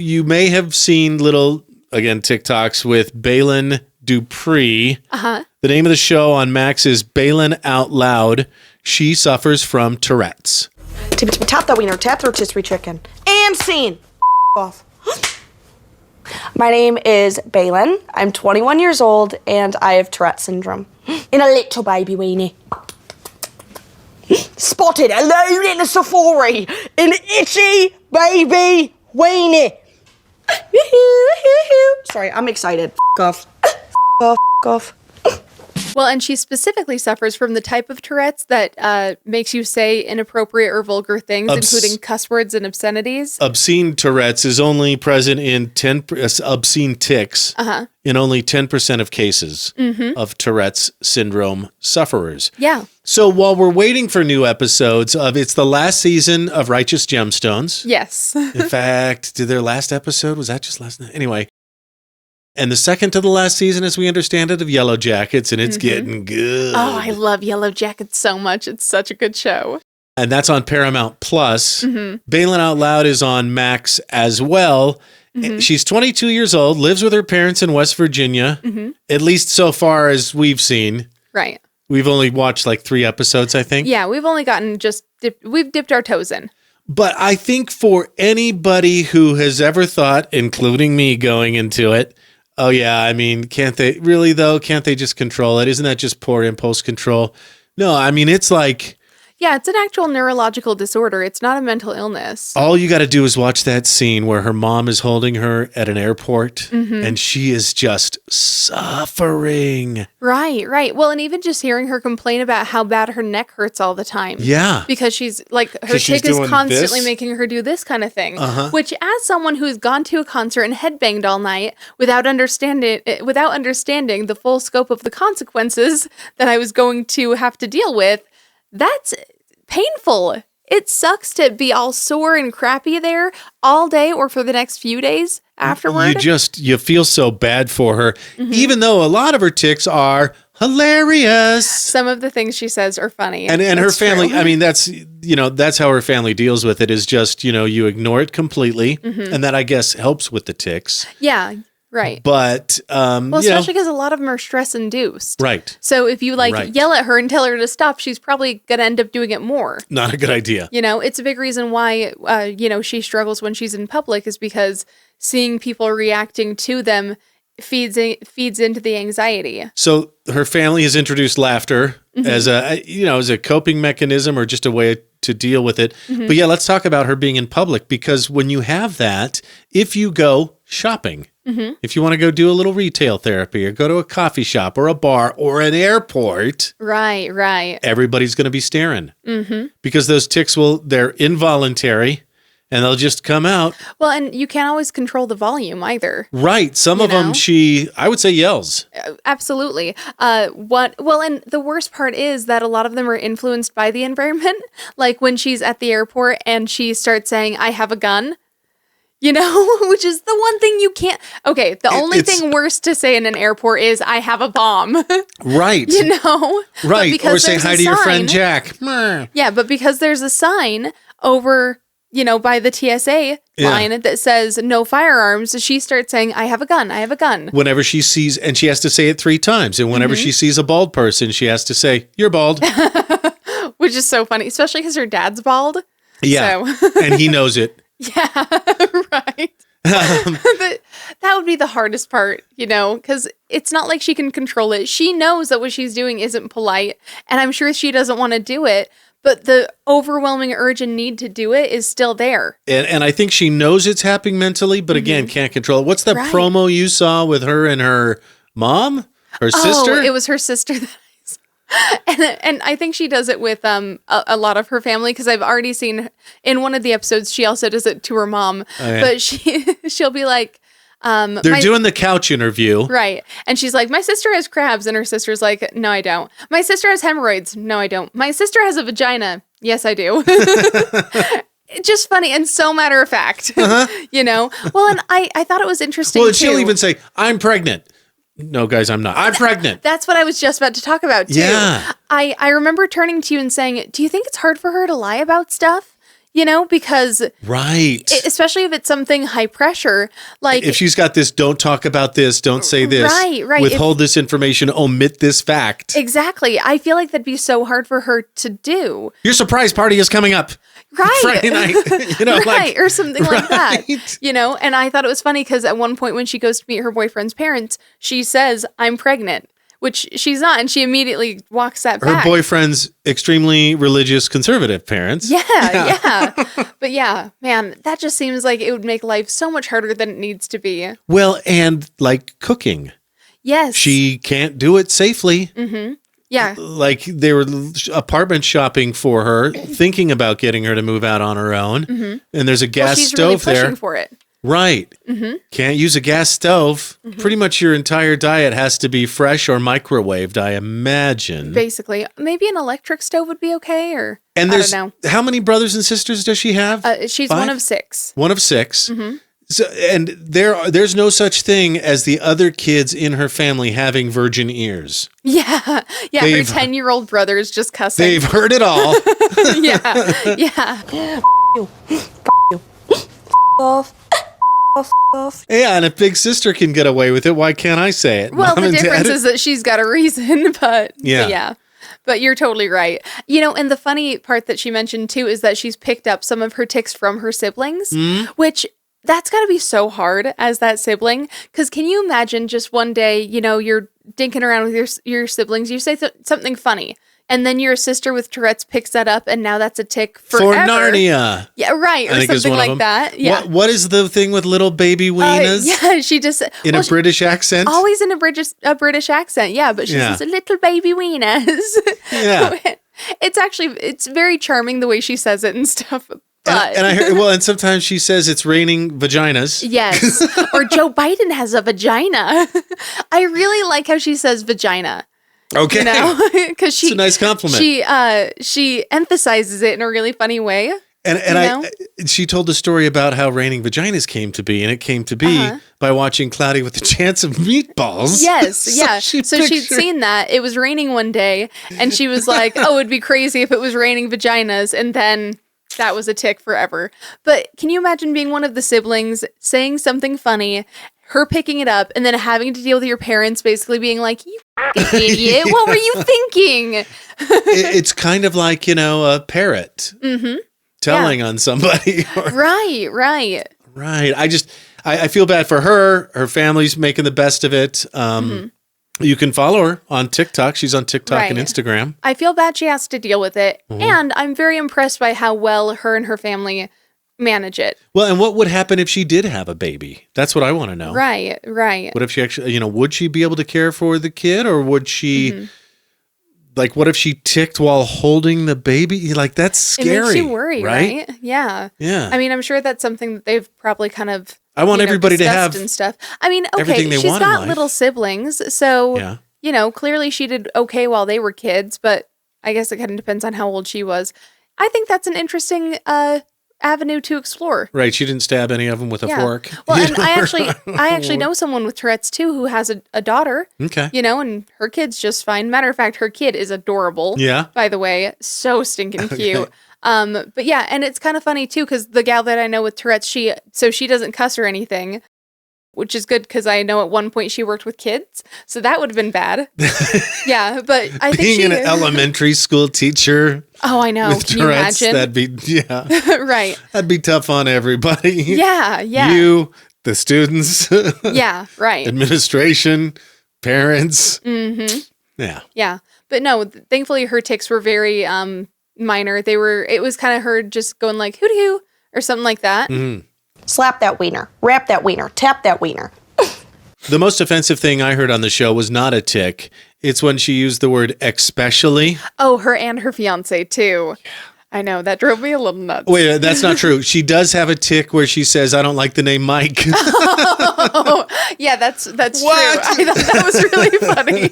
You may have seen little, again, TikToks with Baylen Dupree. Uh-huh. The name of the show on Max is Baylen Out Loud. She suffers from Tourette's. Tap that wiener, tap the rotisserie chicken. And scene. Off. My name is Baylen. I'm 21 years old, and I have Tourette syndrome. In a little baby weenie. Spotted alone in a safari. An itchy baby weenie. Sorry, I'm excited. Off. Off. Well, and she specifically suffers from the type of Tourette's that makes you say inappropriate or vulgar things, including cuss words and obscenities. Obscene Tourette's is only present in obscene tics in only 10% of cases of Tourette's syndrome sufferers. Yeah. So while we're waiting for new episodes it's the last season of Righteous Gemstones. Yes. In fact, did their last episode, was that just last night? Anyway. And the second to the last season, as we understand it, of Yellow Jackets, and it's getting good. Oh, I love Yellow Jackets so much. It's such a good show. And that's on Paramount Plus. Baylen Out Loud is on Max as well. She's 22 years old, lives with her parents in West Virginia, at least so far as we've seen. Right. We've only watched like 3 episodes, I think. Yeah, we've only gotten we've dipped our toes in. But I think for anybody who has ever thought, including me going into it, oh, yeah, I mean, can't they just control it? Isn't that just poor impulse control? No, I mean, it's like... Yeah, it's an actual neurological disorder. It's not a mental illness. All you got to do is watch that scene where her mom is holding her at an airport, and she is just suffering. Right. Well, and even just hearing her complain about how bad her neck hurts all the time. Yeah. Because she's like, her tic is constantly making her do this kind of thing. Which, as someone who's gone to a concert and headbanged all night without understanding the full scope of the consequences that I was going to have to deal with, that's painful. It sucks to be all sore and crappy there all day or for the next few days afterward. You feel so bad for her, even though a lot of her tics are hilarious. Some of the things she says are funny. And her family, true. I mean, that's how her family deals with it, is just, you ignore it completely. And that, I guess, helps with the tics. Yeah. Right. But, especially because a lot of them are stress induced. Right. So if you yell at her and tell her to stop, she's probably going to end up doing it more. Not a good idea. It's a big reason why, she struggles when she's in public, is because seeing people reacting to them feeds into the anxiety. So her family has introduced laughter as a coping mechanism or just a way to deal with it. But yeah, let's talk about her being in public, because when you have that, if you go shopping, if you want to go do a little retail therapy or go to a coffee shop or a bar or an airport, right, everybody's going to be staring because those tics they're involuntary and they'll just come out. Well, and you can't always control the volume either. Right. Some of them, I would say, yells. Absolutely. And the worst part is that a lot of them are influenced by the environment. Like when she's at the airport and she starts saying, "I have a gun." Which is the one thing you can't... Okay, the only thing worse to say in an airport is, "I have a bomb." Right. Right. Or say hi to your friend Jack. Yeah, but because there's a sign over, by the TSA line that says "no firearms," she starts saying, "I have a gun, I have a gun." Whenever she sees... And she has to say it 3 times. And whenever she sees a bald person, she has to say, "You're bald." Which is so funny, especially because her dad's bald. Yeah, so. And he knows it. Yeah, right. But that would be the hardest part, because it's not like she can control it. She knows that what she's doing isn't polite, and I'm sure she doesn't want to do it, but the overwhelming urge and need to do it is still there. And I think she knows it's happening mentally, but again, can't control it. What's the promo you saw with her and her mom? Her sister? Oh, it was her sister that And I think she does it with a lot of her family, because I've already seen in one of the episodes she also does it to her mom. Oh, yeah. But she'll be like, they're doing the couch interview, right? And she's like, "My sister has crabs," and her sister's like, "No, I don't." "My sister has hemorrhoids." "No, I don't." "My sister has a vagina." "Yes, I do." Just funny and so matter of fact, Well, and I thought it was interesting. Well, she'll even say, "I'm pregnant." "No, guys, I'm not. I'm pregnant." That's what I was just about to talk about, too. Yeah. I remember turning to you and saying, "Do you think it's hard for her to lie about stuff?" because especially if it's something high pressure, like if she's got this, don't talk about this, don't say this, right. Withhold this information, omit this fact. Exactly. I feel like that'd be so hard for her to do. Your surprise party is coming up. Right. Friday night, right. Or something like that, and I thought it was funny because at one point when she goes to meet her boyfriend's parents, she says, I'm pregnant. Which she's not, and she immediately walks that back. Her boyfriend's extremely religious, conservative parents. Yeah. But yeah, man, that just seems like it would make life so much harder than it needs to be. Well, and like cooking. Yes. She can't do it safely. Mm-hmm. Yeah. Like they were apartment shopping for her, thinking about getting her to move out on her own. Mm-hmm. And there's a gas stove really there. Pushing for it. Right. Mm-hmm. Can't use a gas stove. Mm-hmm. Pretty much your entire diet has to be fresh or microwaved, I imagine. Basically. Maybe an electric stove would be okay, or and I don't know. How many brothers and sisters does she have? She's 5? One of 6. One of 6. Mm-hmm. So, and there's no such thing as the other kids in her family having virgin ears. Yeah. Her 10-year-old brother is just cussing. They've heard it all. Yeah. You. Off. Yeah, and if big sister can get away with it, why can't I say it? Well, the difference is that she's got a reason, but yeah. But you're totally right. And the funny part that she mentioned too is that she's picked up some of her tics from her siblings, which that's got to be so hard as that sibling. Because can you imagine just one day, you're dinking around with your siblings, you say something funny, and then your sister with Tourette's picks that up, and now that's a tic forever. For Narnia. Yeah, right, or something like that. Yeah. What is the thing with little baby weenas? She just in a British accent. Always in a British accent. Yeah, but she says little baby weenas. Yeah. It's very charming the way she says it and stuff. But. And I heard, and sometimes she says it's raining vaginas. Yes. Or Joe Biden has a vagina. I really like how she says vagina. Okay. Because it's a nice compliment. She emphasizes it in a really funny way. And she told a story about how raining vaginas came to be, and it came to be by watching Cloudy with a Chance of Meatballs. Yes, yeah. So she'd seen that. It was raining one day, and she was like, oh, it'd be crazy if it was raining vaginas, and then that was a tic forever. But can you imagine being one of the siblings, saying something funny, her picking it up, and then having to deal with your parents basically being like, you idiot, what were you thinking? It's kind of like, a parrot telling on somebody. Right. I feel bad for her. Her family's making the best of it. You can follow her on TikTok. She's on TikTok and Instagram. I feel bad she has to deal with it. And I'm very impressed by how well her and her family manage it. Well, and what would happen if she did have a baby? That's what I want to know. Right. What if she actually, would she be able to care for the kid, or would she, what if she ticked while holding the baby? Like, that's scary. It makes you worry, right? Yeah. I mean, I'm sure that's something that they've probably kind of I want everybody to have and stuff. I mean, okay, she's got little siblings, so clearly she did okay while they were kids, but I guess it kind of depends on how old she was. I think that's an interesting avenue to explore. Right, she didn't stab any of them with a fork. Well, and I actually know someone with Tourette's too who has a daughter. Okay. And her kid's just fine. Matter of fact, her kid is adorable. Yeah. By the way, so stinking cute. But yeah, and it's kind of funny too because the gal that I know with Tourette's, she doesn't cuss or anything, which is good because I know at one point she worked with kids, so that would have been bad. Yeah, but I think being an elementary school teacher. Oh, I know. Can you imagine? That'd be right. That'd be tough on everybody. Yeah. You, the students. Yeah, right. Administration, parents. Mm-hmm. Yeah, but no. Thankfully, her tics were very minor. It was kind of her just going like hoo-doo or something like that. Mm-hmm. Slap that wiener, wrap that wiener, tap that wiener. The most offensive thing I heard on the show was not a tic. It's when she used the word especially. Oh, her and her fiance too. Yeah. I know, that drove me a little nuts. Wait, that's not true. She does have a tic where she says, I don't like the name Mike. Oh, yeah, that's true. I thought that was really funny.